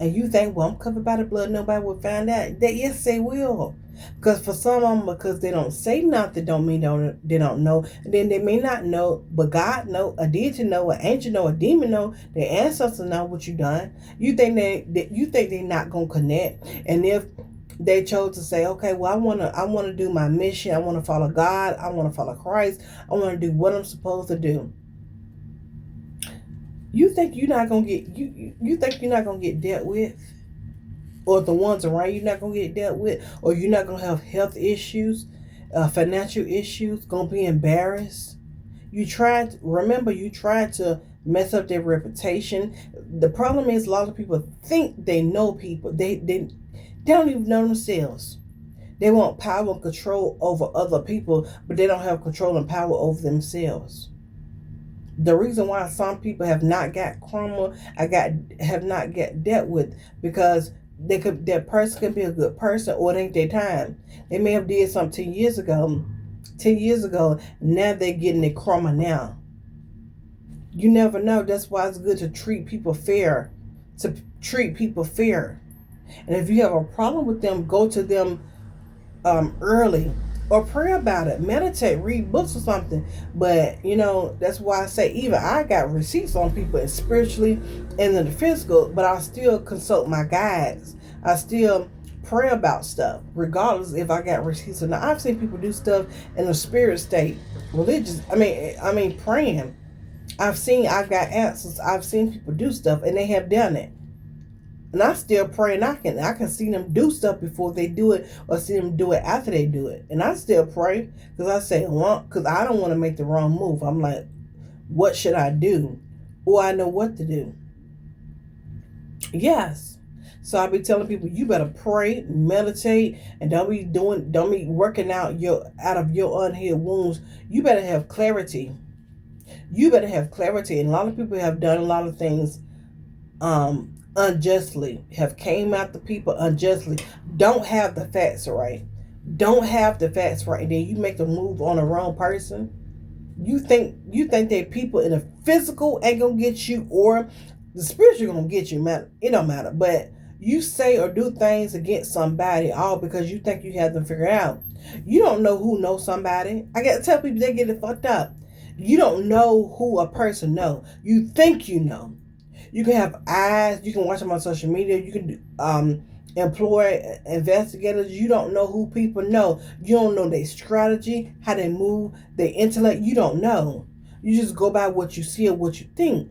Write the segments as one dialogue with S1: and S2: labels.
S1: And you think, well, I'm covered by the blood, nobody will find out. That yes, they will. Because for some of them, because they don't say nothing, don't mean they don't know. And then they may not know, but God know, a deity know, an angel know, a demon know, their ancestors know what you done. You think you think they're not gonna connect. And if they chose to say, okay, well, I wanna do my mission, I wanna follow God, I wanna follow Christ, I wanna do what I'm supposed to do. You think you're not gonna get you think you're not gonna get dealt with? Or the ones around you not gonna get dealt with, or you're not gonna have health issues, financial issues, gonna be embarrassed. You tried to mess up their reputation. The problem is a lot of people think they know people. They don't even know themselves. They want power and control over other people, but they don't have control and power over themselves. The reason why some people have not got karma, have not get dealt with, because that person could be a good person, or it ain't their time. They may have did something 10 years ago. 10 years ago, now they're getting their karma now. You never know. That's why it's good to treat people fair. To treat people fair. And if you have a problem with them, go to them early, or pray about it, meditate, read books or something. But that's why I say, even I got receipts on people, spiritually and in the physical, but I still consult my guides. I still pray about stuff regardless if I got receipts or not. I've seen people do stuff in a spirit state, religious, I mean praying. I've got answers. I've seen people do stuff and they have done it. And I still pray, and I can see them do stuff before they do it, or see them do it after they do it. And I still pray, because I say, well, because I don't want to make the wrong move. I'm like, what should I do? Or I know what to do. Yes. So I be telling people, you better pray, meditate, and don't be working out of your unhealed wounds. You better have clarity. You better have clarity. And a lot of people have done a lot of things unjustly, have came after people unjustly, don't have the facts right, and then you make a move on the wrong person. You think that people in the physical ain't gonna get you, or the spiritual gonna get you. Matter, it don't matter. But you say or do things against somebody all because you think you have them figured out. You don't know who knows somebody. I gotta tell people, they get it fucked up. You don't know who a person know. You think you know. You can have eyes. You can watch them on social media. You can employ investigators. You don't know who people know. You don't know their strategy, how they move, their intellect. You don't know. You just go by what you see or what you think.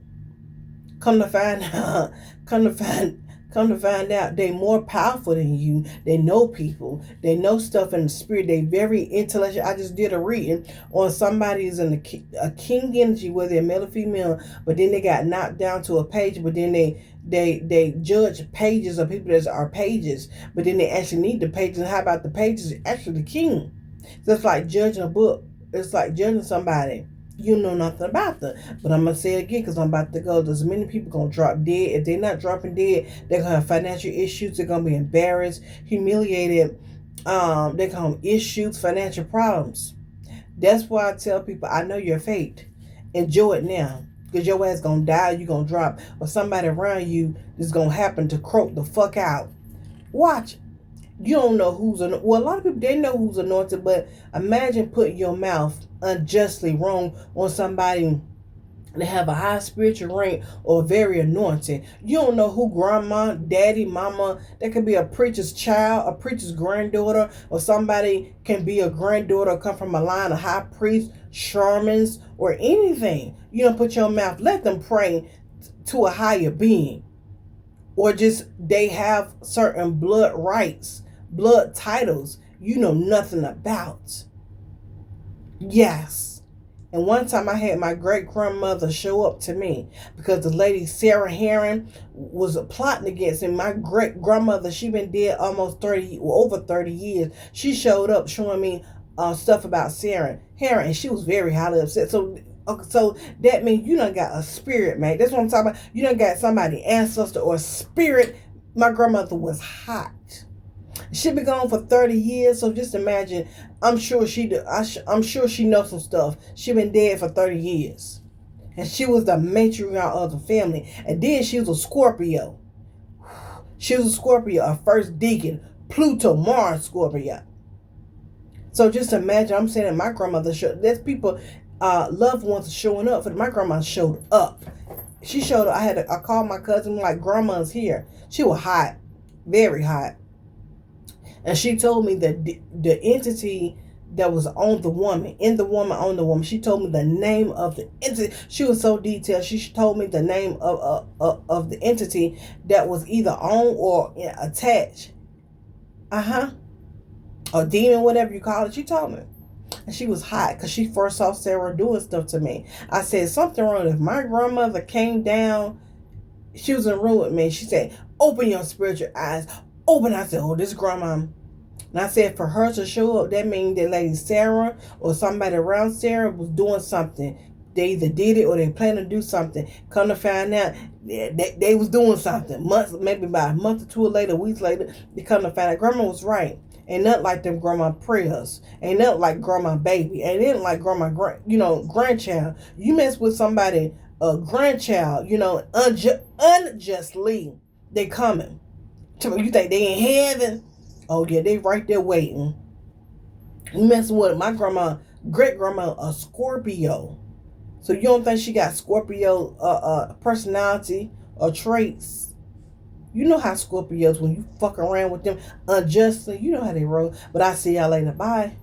S1: Come to find out, come to find out, they more powerful than you. They know people. They know stuff in the spirit. They very intellectual. I just did a reading on somebody who's in a king energy, whether they're male or female, but then they got knocked down to a page, but then they judge pages of people that are pages, but then they actually need the pages. And how about the pages actually the king? So it's like judging a book. It's like judging somebody. You know nothing about them. But I'm going to say it again, because I'm about to go. There's many people going to drop dead. If they're not dropping dead, they're going to have financial issues. They're going to be embarrassed, humiliated. They're going to have issues, financial problems. That's why I tell people, I know your fate. Enjoy it now. Because your ass going to die, you're going to drop. Or somebody around you is going to happen to croak the fuck out. Watch. You don't know who's anointed. Well, a lot of people, they know who's anointed, but imagine putting your mouth unjustly wrong on somebody that have a high spiritual rank or very anointed. You don't know who grandma, daddy, mama, that could be a preacher's child, a preacher's granddaughter, or somebody can be a granddaughter, come from a line of high priests, shamans, or anything. You don't put your mouth, let them pray to a higher being. Or just they have certain blood rights, blood titles you know nothing about. Yes. And one time I had my great grandmother show up to me because the lady Sarah Heron was plotting against him. My great grandmother, she been dead almost over 30 years. She showed up showing me stuff about Sarah Heron, and she was very highly upset. So that means you done got a spirit, man. That's what I'm talking about. You done got somebody ancestor or spirit. My grandmother was hot. She been gone for 30 years, so just imagine. I'm sure she knows some stuff. She been dead for 30 years. And she was the matriarch of the family. And then she was a Scorpio. She was a Scorpio, a first deacon, Pluto, Mars, Scorpio. So just imagine, I'm saying that my grandmother showed, there's people, loved ones showing up, but my grandma showed up. She showed up. I called my cousin, like, grandma's here. She was hot, very hot. And she told me that the entity that was on the woman, on the woman, she told me the name of the entity. She was so detailed. She told me the name of the entity that was either on or attached. A demon, whatever you call it. She told me. And she was hot because she first saw Sarah doing stuff to me. I said, something wrong. If my grandmother came down, she was in the room with me. She said, open your spiritual eyes. Open. I said, oh, this grandma. And I said, for her to show up, that means that Lady Sarah or somebody around Sarah was doing something. They either did it or they planned to do something. Come to find out, they was doing something. Months, maybe about a month or two later, weeks later, they come to find out grandma was right. Ain't nothing like them grandma prayers. Ain't nothing like grandma baby. Ain't nothing like grandma, grandchild. You mess with somebody, a grandchild, unjustly, they coming. You think they in heaven? Oh yeah, they right there waiting. You messing with my grandma, great grandma, a Scorpio. So you don't think she got Scorpio personality or traits? You know how Scorpios, when you fuck around with them unjustly, you know how they roll. But I see y'all later. Bye.